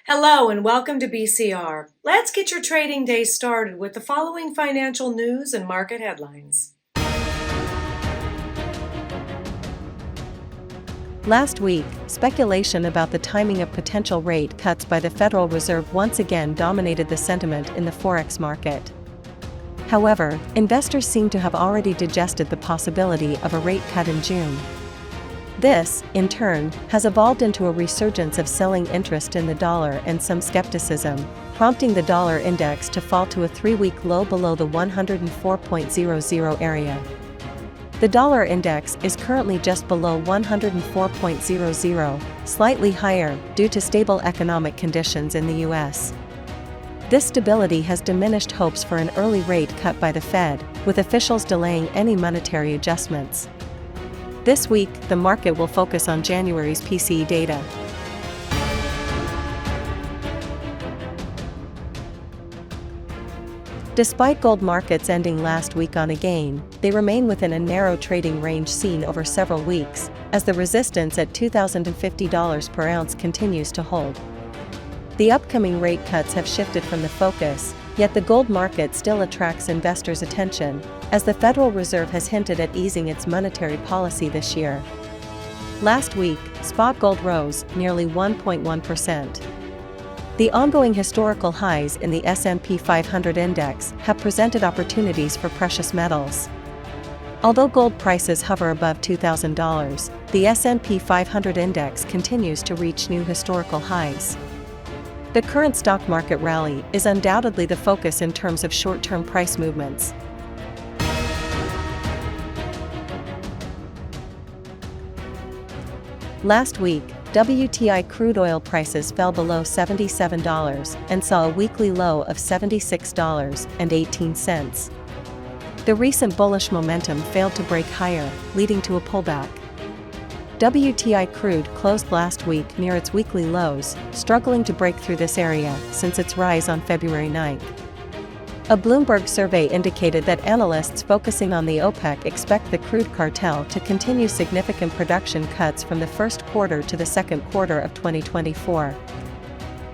Hello and welcome to BCR. Let's get your trading day started with the following financial news and market headlines. Last week, speculation about the timing of potential rate cuts by the Federal Reserve once again dominated the sentiment in the forex market. However, investors seem to have already digested the possibility of a rate cut in June. This, in turn, has evolved into a resurgence of selling interest in the dollar and some skepticism, prompting the dollar index to fall to a 3-week low below the 104.00 area. The dollar index is currently just below 104.00, slightly higher due to stable economic conditions in the U.S. This stability has diminished hopes for an early rate cut by the Fed, with officials delaying any monetary adjustments. This week, the market will focus on January's PCE data. Despite gold markets ending last week on a gain, they remain within a narrow trading range seen over several weeks, as the resistance at $2,050 per ounce continues to hold. The upcoming rate cuts have shifted from the focus, yet the gold market still attracts investors' attention, as the Federal Reserve has hinted at easing its monetary policy this year. Last week, spot gold rose nearly 1.1%. The ongoing historical highs in the S&P 500 index have presented opportunities for precious metals. Although gold prices hover above $2,000, the S&P 500 index continues to reach new historical highs. The current stock market rally is undoubtedly the focus in terms of short-term price movements. Last week, WTI crude oil prices fell below $77 and saw a weekly low of $76.18. The recent bullish momentum failed to break higher, leading to a pullback. WTI crude closed last week near its weekly lows, struggling to break through this area since its rise on February 9. A Bloomberg survey indicated that analysts focusing on the OPEC expect the crude cartel to continue significant production cuts from the first quarter to the second quarter of 2024.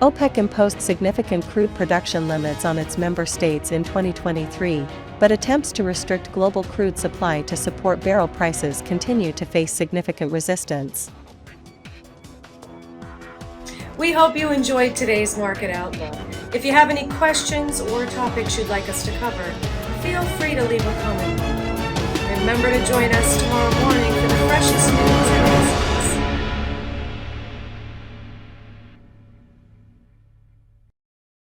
OPEC imposed significant crude production limits on its member states in 2023, but attempts to restrict global crude supply to support barrel prices continue to face significant resistance. We hope you enjoyed today's market outlook. If you have any questions or topics you'd like us to cover, feel free to leave a comment. Remember to join us tomorrow morning for the freshest news